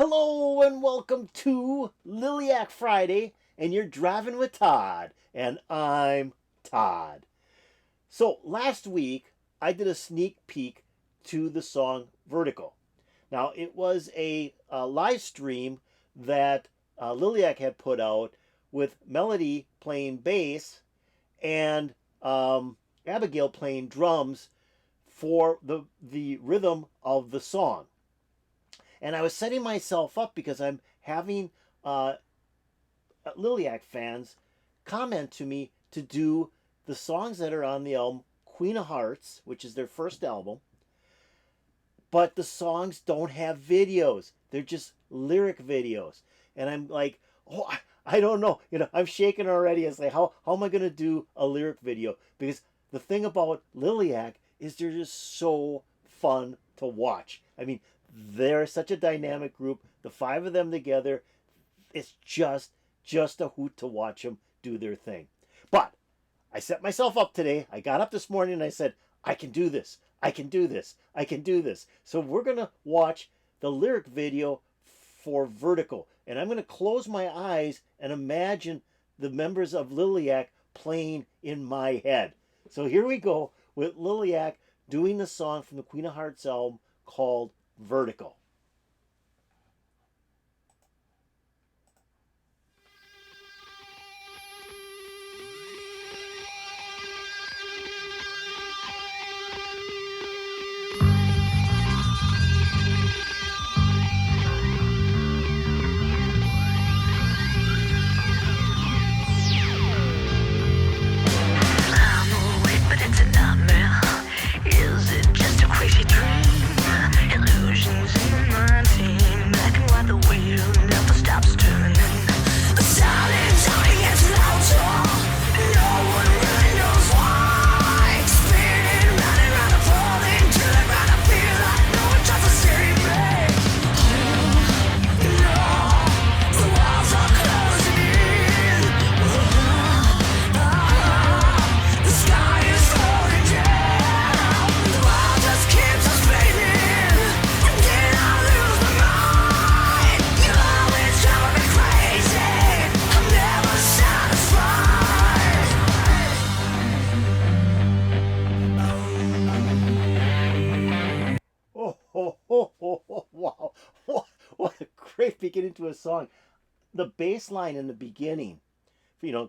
Hello and welcome to Liliac Friday, and you're driving with Todd, and I'm Todd. So last week I did a sneak peek to the song Vertigo. Now it was a live stream that Liliac had put out with Melody playing bass and Abigail playing drums for the rhythm of the song. And I was setting myself up because I'm having Liliac fans comment to me to do the songs that are on the album Queen of Hearts, which is their first album. But the songs don't have videos. They're just lyric videos. And I'm like, oh, I don't know. I'm shaking already. It's like, how am I going to do a lyric video? Because the thing about Liliac is they're just so fun to watch. I mean, they're such a dynamic group. The five of them together, it's just a hoot to watch them do their thing. But I set myself up today. I got up this morning and I said, I can do this. I can do this. I can do this. So we're going to watch the lyric video for Vertigo. And I'm going to close my eyes and imagine the members of Liliac playing in my head. So here we go with Liliac doing the song from the Queen of Hearts album called Vertigo. Wow. What a great beginning to a song. The bass line in the beginning,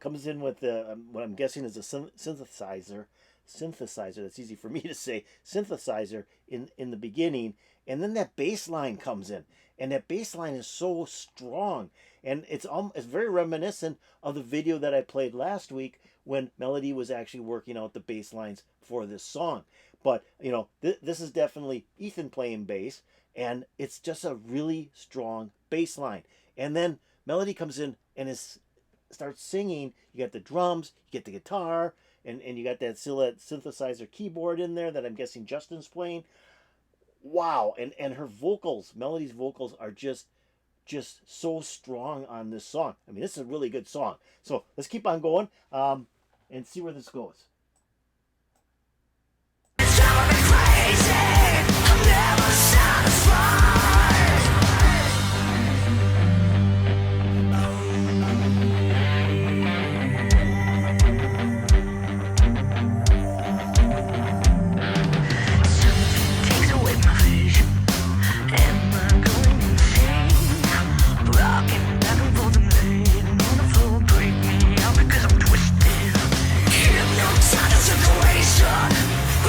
comes in with what I'm guessing is a synthesizer. That's easy for me to say. Synthesizer in the beginning. And then that bass line comes in. And that bass line is so strong. And it's very reminiscent of the video that I played last week when Melody was actually working out the bass lines for this song. But, this is definitely Ethan playing bass, and it's just a really strong bass line. And then Melody comes in and starts singing. You got the drums, you get the guitar, and you got that synthesizer keyboard in there that I'm guessing Justin's playing. Wow, and her vocals, Melody's vocals are just so strong on this song. I mean, this is a really good song. So let's keep on going and see where this goes.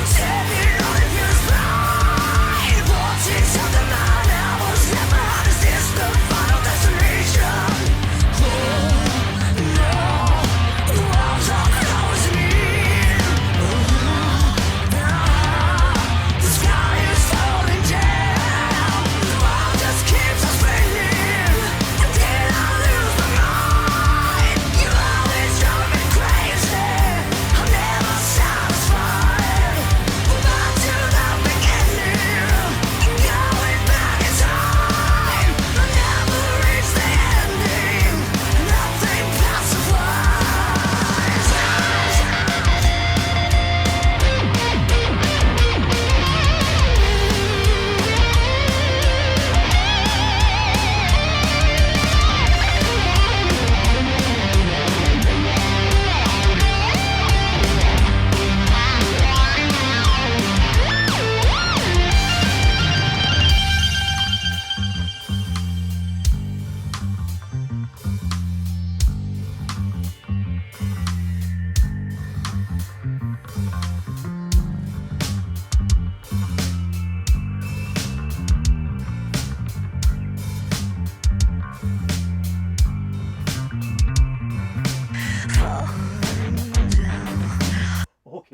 Take it on if you're blind. Watching something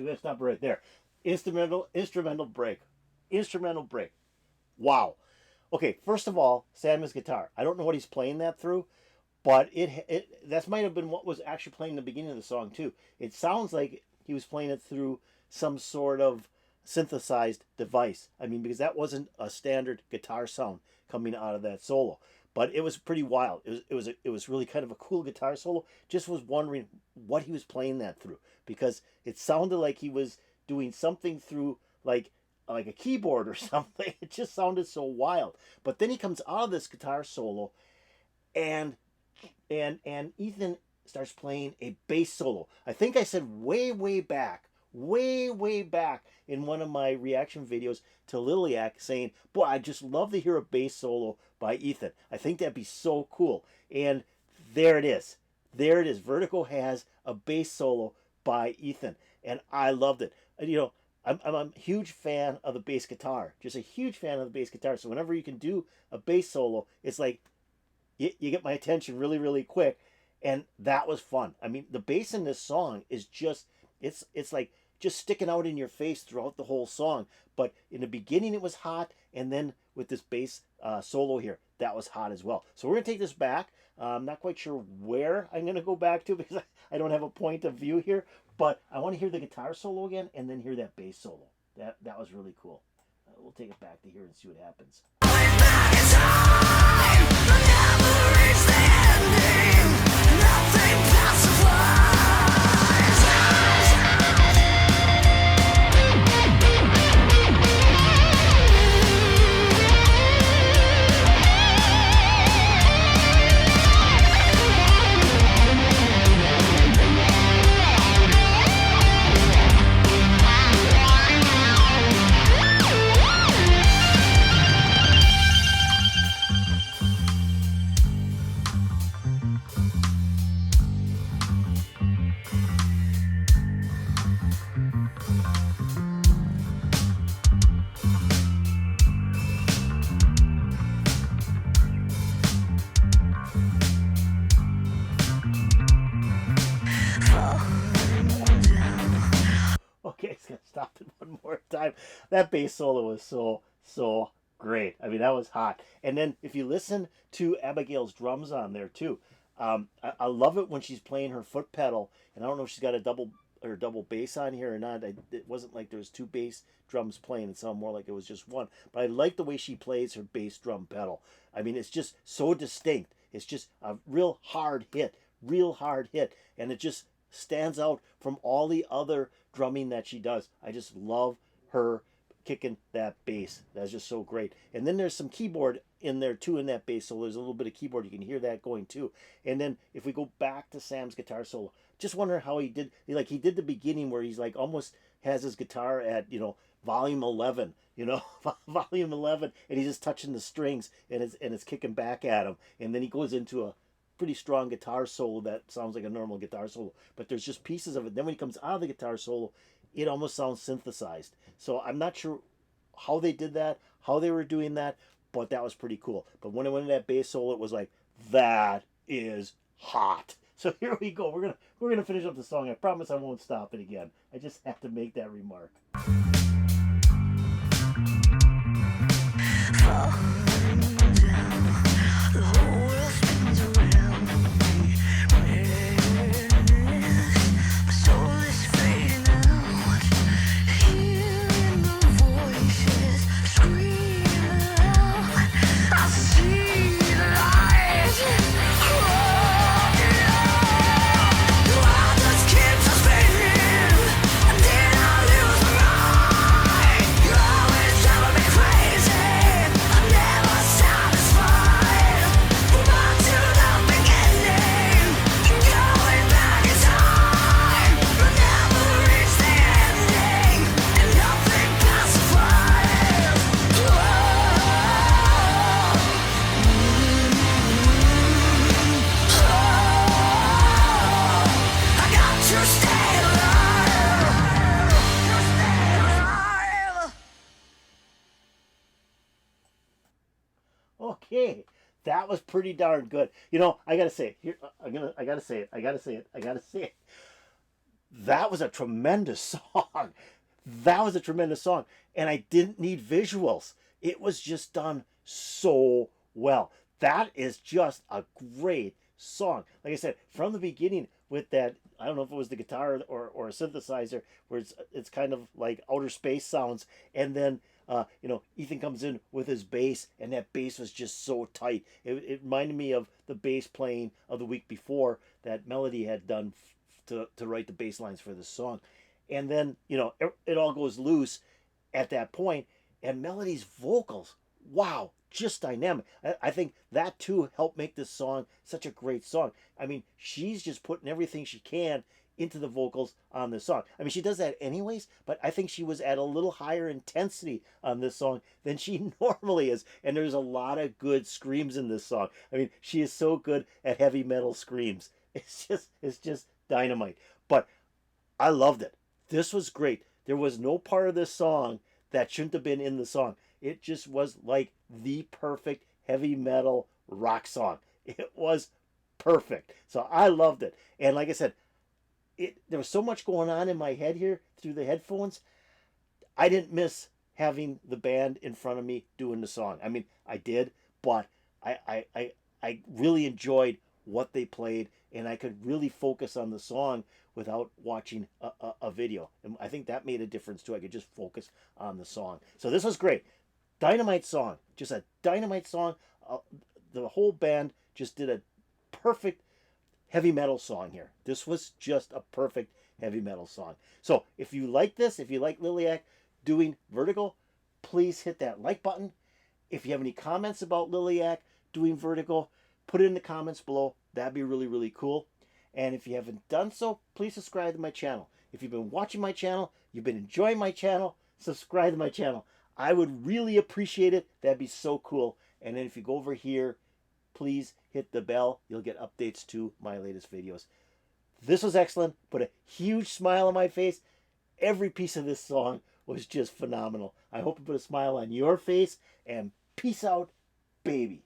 let's stop right there. Instrumental break. Instrumental break. Wow. Okay, first of all, Sammy's guitar. I don't know what he's playing that through, but that might have been what was actually playing in the beginning of the song too. It sounds like he was playing it through some sort of synthesized device. I mean, because that wasn't a standard guitar sound coming out of that solo. But it was pretty wild. It was really kind of a cool guitar solo. Just was wondering what he was playing that through, because it sounded like he was doing something through like a keyboard or something. It just sounded so wild. But then he comes out of this guitar solo, and Ethan starts playing a bass solo. I think I said way back in one of my reaction videos to Liliac, saying, boy, I just love to hear a bass solo by Ethan. I think that'd be so cool. And there it is. There it is. Vertigo has a bass solo by Ethan, and I loved it. You know, I'm a huge fan of the bass guitar. Just a huge fan of the bass guitar. So whenever you can do a bass solo, it's like you get my attention really quick, and that was fun. I mean, the bass in this song is just it's like just sticking out in your face throughout the whole song. But in the beginning it was hot, and then with this bass solo here, that was hot as well. So we're gonna take this back. I'm not quite sure where I'm gonna go back to, because I don't have a point of view here. But I want to hear the guitar solo again, and then hear that bass solo. That was really cool. We'll take it back to here and see what happens. Okay, it's gonna stop it one more time. That bass solo was so great. I mean, that was hot. And then if you listen to Abigail's drums on there too, I love it when she's playing her foot pedal. And I don't know if she's got a double bass on here or not. It wasn't like there was two bass drums playing. It sounded more like it was just one. But I like the way she plays her bass drum pedal. I mean, it's just so distinct. It's just a real hard hit, and it just stands out from all the other drumming that she does. I just love her kicking that bass. That's just so great. And then there's some keyboard in there too in that bass solo. There's a little bit of keyboard. You can hear that going too. And then if we go back to Sam's guitar solo, just wonder how he did the beginning where he's like almost has his guitar at, volume 11, volume 11, and he's just touching the strings, and it's kicking back at him. And then he goes into a pretty strong guitar solo that sounds like a normal guitar solo, but there's just pieces of it. Then when he comes out of the guitar solo, it almost sounds synthesized. So I'm not sure how they did that, how they were doing that, but that was pretty cool. But when it went into that bass solo, it was like, that is hot. So here we go. We're gonna finish up the song. I promise I won't stop it again. I just have to make that remark. Okay, that was pretty darn good. I gotta say it here. I gotta say it. that was a tremendous song. That was a tremendous song. And I didn't need visuals. It was just done so well. That is just a great song. Like I said, from the beginning with that, I don't know if it was the guitar or a synthesizer, where it's kind of like outer space sounds. And then, Ethan comes in with his bass, and that bass was just so tight. It reminded me of the bass playing of the week before that Melody had done to write the bass lines for this song. And then, it all goes loose at that point, and Melody's vocals, wow, just dynamic. I think that too helped make this song such a great song. I mean, she's just putting everything she can into the vocals on this song. I mean, she does that anyways, but I think she was at a little higher intensity on this song than she normally is. And there's a lot of good screams in this song. I mean, she is so good at heavy metal screams. It's just dynamite. But I loved it. This was great. There was no part of this song that shouldn't have been in the song. It just was like the perfect heavy metal rock song. It was perfect. So I loved it. And like I said, there was so much going on in my head here through the headphones. I didn't miss having the band in front of me doing the song. I mean, I did, but I really enjoyed what they played, and I could really focus on the song without watching a video. And I think that made a difference too. I could just focus on the song. So this was great. Dynamite song. Just a dynamite song. The whole band just did a perfect heavy metal song here. This was just a perfect heavy metal song. So if you like this, if you like Liliac doing Vertigo, please hit that like button. If you have any comments about Liliac doing Vertigo, put it in the comments below. That'd be really, really cool. And if you haven't done so, please subscribe to my channel. If you've been watching my channel, you've been enjoying my channel, subscribe to my channel. I would really appreciate it. That'd be so cool. And then if you go over here, please hit the bell. You'll get updates to my latest videos. This was excellent. Put a huge smile on my face. Every piece of this song was just phenomenal. I hope it put a smile on your face. And peace out, baby.